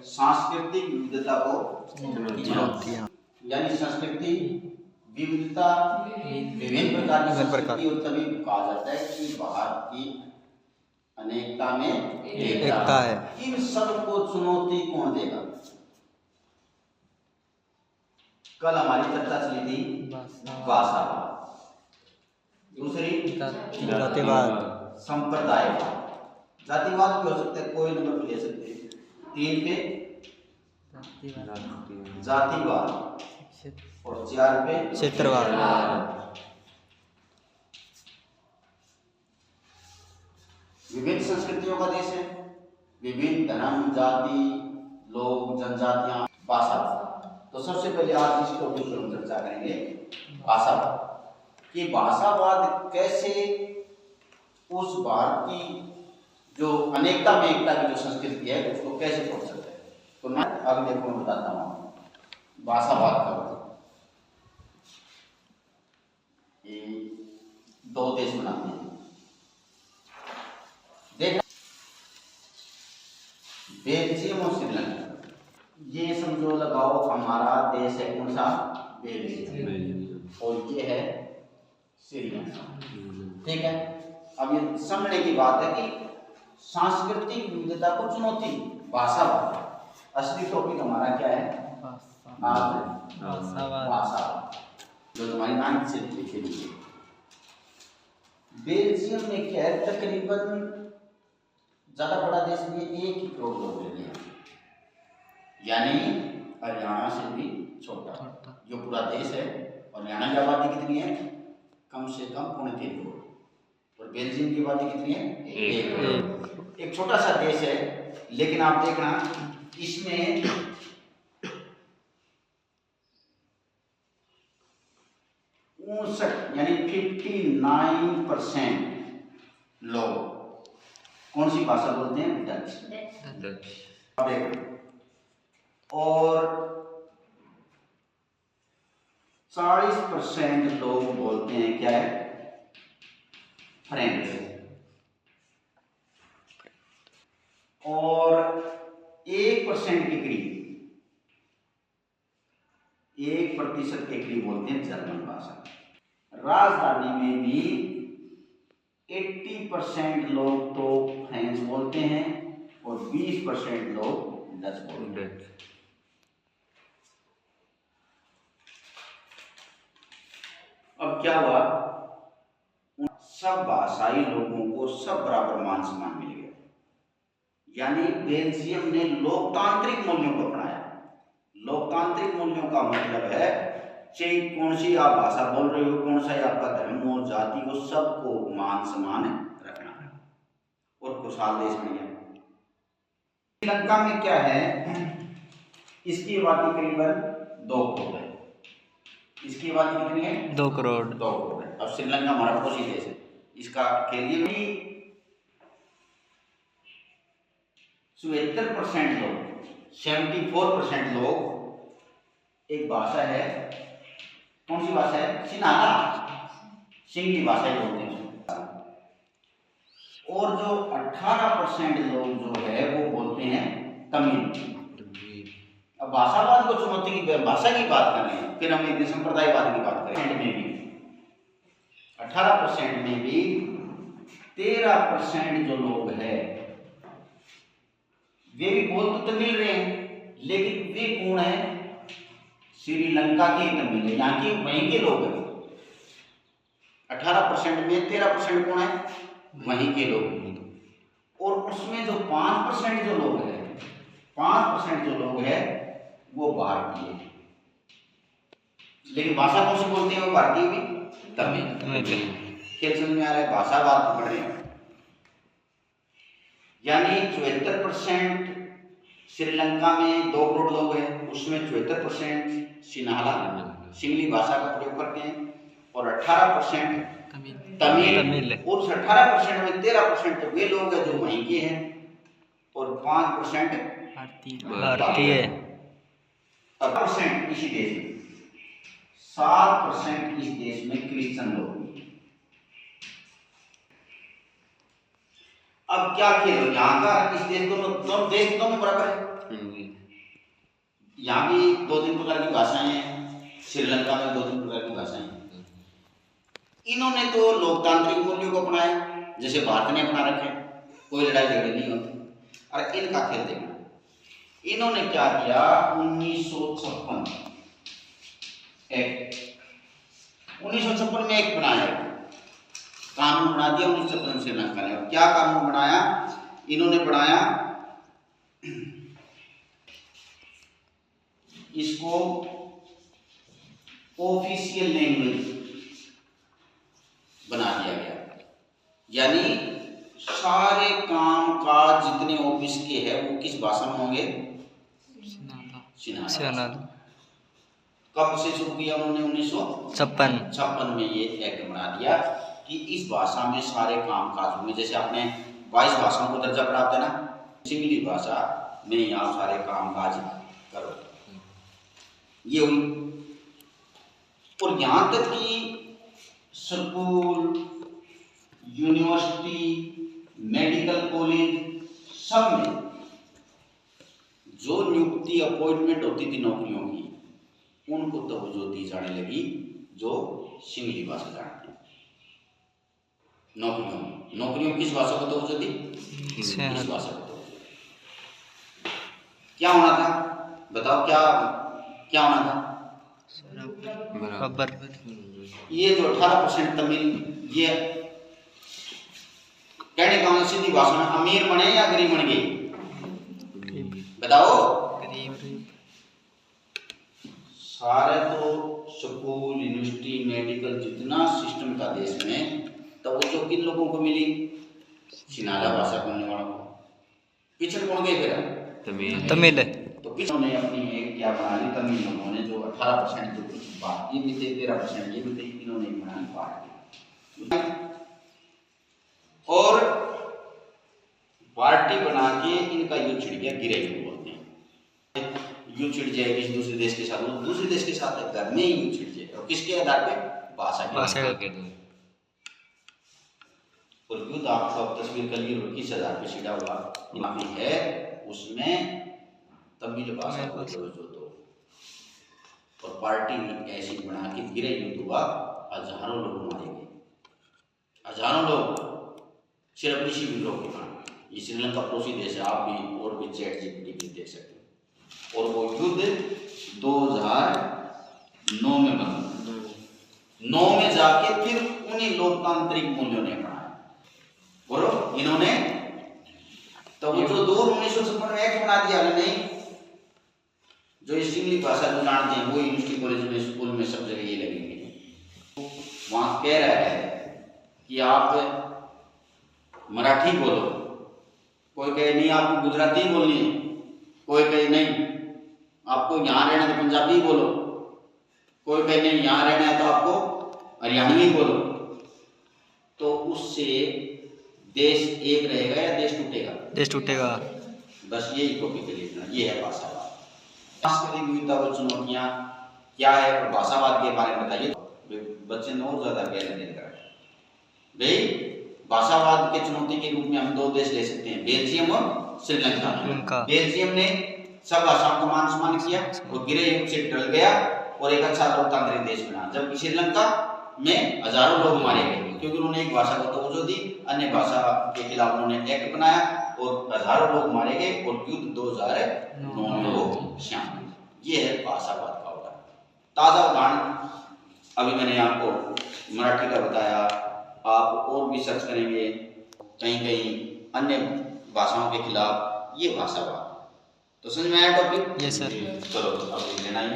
सांस्कृतिक विविधता को यानी संस्कृति विविधता विभिन्न प्रकार की संस्कृति और तभी कहा जाता है कि भारत की अनेकता में एकता है। इन सबको चुनौती कौन देगा? कल हमारी चर्चा चली थी भाषावाद, दूसरी जातिवाद, संप्रदायवाद। जातिवाद भी हो सकता है, कोई नंबर ले सकते हैं। 3 पे जातिवाद और 4 पे क्षेत्रवाद। विभिन्न संस्कृतियों का देश है, विभिन्न धर्म, जाति, लोग, जनजातियां, भाषा। तो सबसे पहले आज इस टॉपिक पर हम चर्चा करेंगे भाषावाद कि भाषावाद कैसे उस भारत की जो अनेकता में एकता की जो संस्कृति है उसको कैसे तोड़ सकता है। तो मैं अभी देखो मैं बताता हूँ भाषावाद का मतलब। ये 2 देश बनाते हैं, देख बेल्जियम और श्रीलंका। ये समझो लगाओ हमारा देश है कौन सा? बेल्जियम, और ये है श्रीलंका। ठीक है, अब ये समझने की बात है कि सांस्कृतिक विविधता को चुनौती, भाषावाद। असली टॉपिक हमारा क्या है? भाषावाद, जो तुम्हारी 9th से लिखे हुए। बेल्जियम में क्या है, तकरीबन ज्यादा बड़ा देश नहीं है, 1 करोड़ लोग रहते हैं, यानी हरियाणा से भी छोटा जो पूरा देश है। और हरियाणा की आबादी कितनी है? कम से कम 3.25 करोड़। और बेल्जियम की आबादी कितनी है? 1 करोड़। एक छोटा सा देश है, लेकिन आप देखना इसमें यानी 59% लोग कौन सी भाषा बोलते हैं? डच। और 40% लोग बोलते हैं क्या है? फ्रेंच। और 1% के करीब 1% के करीब बोलते हैं जर्मन भाषा। राजधानी में भी 80% लोग तो फ्रेंच बोलते हैं और 20% लोग डच बोलते हैं। अब क्या हुआ? सब भाषाई लोगों को सब बराबर मान सम्मान मिल गया, यानी बेल्जियम ने लोकतांत्रिक मूल्यों को अपनाया। लोकतांत्रिक मूल्यों का मतलब है चाहे कौन सी आप भाषा बोल रहे हो, कौन सा ही आपका धर्म हो, जाति हो, सबको मान सम्मान रखना है और खुशहाल देश बन गया। श्रीलंका में क्या है, इसकी आबादी करीबन 2 करोड़ है। इसकी आबादी कितनी है? 2 करोड़। 2 करोड़ है। अब श्रीलंका हमारा पड़ोसी देश है, इसका के लिए भी 74% लोग 74% लोग एक भाषा है, कौन सी भाषा है? सिन्हाला, सिंगली भाषा ही बोलते हैं। और जो 18% लोग जो है वो बोलते हैं तमिल। अब भाषावाद को चुनौती की भाषा की बात कर रहे हैं, फिर हम एक संप्रदायवाद की बात करें। में भी 18% में भी 13% जो लोग हैं वे भी बोल तो तमिल रहे हैं, लेकिन वे कौन है? श्रीलंका के तमिल है, यहाँ के वहीं के लोग हैं। 18% में 13% कौन है? वहीं के लोग। और उसमें जो 5% जो लोग हैं, 5% जो लोग हैं वो भारतीय है, लेकिन भाषा कौन सी बोलते हैं? वो भारतीय भी तमिल। खेल समझ में आ रहा है? भाषावाद पढ़ रहे हैं, यानी 74% श्रीलंका में 2 करोड़ लोग हैं, उसमें 74% सिन्हाला सिंगली भाषा का प्रयोग करते हैं और 18% तमिल। और उस 18% में 13% तो वे लोग हैं जो वहीं के हैं और 5% भारतीय। 7% इसी देश में, 7% इस देश में क्रिश्चियन लोग। अब क्या खेल हो यहाँ का, इस देश दोनों देश दोनों बराबर है। यहाँ भी 2-3 प्रकार की भाषाएं हैं, श्रीलंका में 2-3 प्रकार की भाषाएं हैं। इन्होंने तो लोकतांत्रिक मूल्यों को अपनाया जैसे भारत ने अपना रखे, कोई लड़ाई झगड़े नहीं होती। और इनका खेल देखना, इन्होंने क्या किया, 1956 में एक बनाया, कानून बना दिया 1956 में श्रीलंका ने। और क्या कानून बनाया इन्होंने, बनाया इसको ऑफिशियल लैंग्वेज बना दिया गया, यानी सारे काम काज जितने ऑफिस के हैं वो किस भाषा में होंगे, सिन्हाला। कब से शुरू किया उन्होंने, 1956 में ये एक्ट बना दिया कि इस भाषा में सारे काम काज होंगे। जैसे आपने 22 भाषाओं को दर्जा प्राप्त है ना, सिंगली भाषा में आप सारे काम काज करो, ये हुई। और यहां तक कि स्कूल, यूनिवर्सिटी, मेडिकल कॉलेज सब में जो नियुक्ति अपॉइंटमेंट होती थी नौकरियों की, उनको तवज्जो दी जाने लगी जो सिंगली भाषा जानते हैं। नौकरियों किस भाषा को तवज्जो दी, इस भाषा को तवज्जो। क्या होना था बताओ, क्या होना था, ये जो 18% तमिल, ये कहने का मतलब सीधी भाषा में अमीर बने या गरीब बन गए, बताओ। सारे तो स्कूल, यूनिवर्सिटी, मेडिकल जितना सिस्टम था देश में, तो वो जो किन लोगों को मिली, सिन्हाला भाषा बोलने वालों को। पिछड़ कौन गए फिर, तमिल। तो इन्होंने अपनी एक क्या बना ली, तमिल लोगों ने जो 18% जो कुछ बात ये भी थे, 13% ये भी थे, इन्होंने बना ली पार्टी। और पार्टी बना के इनका युद्ध छिड़ गया, गिरे युद्ध बोलते हैं। युद्ध छिड़ जाए किसी दूसरे देश के साथ, वो दूसरे देश के साथ घर में ही युद्ध छिड़ जाए, और किसके आधार पे, भाषा के। और युद्ध आपको अब तस्वीर कर ली, किस आधार पे छिड़ा हुआ यहाँ पे है, उसमें तमिल भाषा को तवज्जो दो। और पार्टी ने ऐसी बना के गिरे युद्ध हुआ, हजारों लोग मारे गए, हजारों लोग सिर्फ इसी विद्रोह के कारण। ये श्रीलंका पड़ोसी देश है, आप भी और भी चैट जीपीटी भी देख सकते हैं। और वो युद्ध 2009 में बना, 9 में जाके फिर उन्हीं लोकतांत्रिक मूल्यों ने बनाया, बोलो इन्होंने। तो वो जो 1956 में एक्ट बना दिया नहीं, जो इस सिंगली भाषा को जानते हैं वो यूनिवर्सिटी, कॉलेज में, स्कूल में सब जगह ये लगेंगे। वहां कह रहा है कि आप मराठी बोलो, कोई कहे नहीं आपको गुजराती बोलनी है, कोई कहे नहीं आपको यहाँ रहना है तो पंजाबी बोलो, कोई कहे नहीं यहाँ रहना है तो आपको हरियाणवी बोलो। तो उससे देश एक रहेगा या देश टूटेगा, देश टूटेगा। बस यही टॉपिक के लिए ये है भाषावाद। सांस्कृतिक विविधता व चुनौतियाँ क्या है, और भाषावाद के बारे में बताइए। बच्चे ने और ज्यादा ज्ञान देकर भाई, भाषावाद के चुनौती के रूप में हम 2 देश ले सकते हैं, बेल्जियम और श्रीलंका। बेल्जियम ने सब भाषाओं का मान सम्मान किया और गिरे युग से टल गया और एक अच्छा लोकतांत्रिक देश बना, जबकि श्रीलंका में हजारों लोग मारे गए क्योंकि उन्होंने एक भाषा को तवज्जो दी, अन्य भाषा के खिलाफ उन्होंने एक्ट बनाया और हजारों लोग मारे गए और युद्ध 2009 में हो शांत। ये है भाषावाद का उदाहरण। ताजा उदाहरण अभी मैंने आपको मराठी का बताया, आप और भी सर्च करेंगे कहीं कहीं अन्य भाषाओं के खिलाफ, ये भाषावाद। तो समझ में आया टॉपिक? Yes sir. चलो अब लेना ही।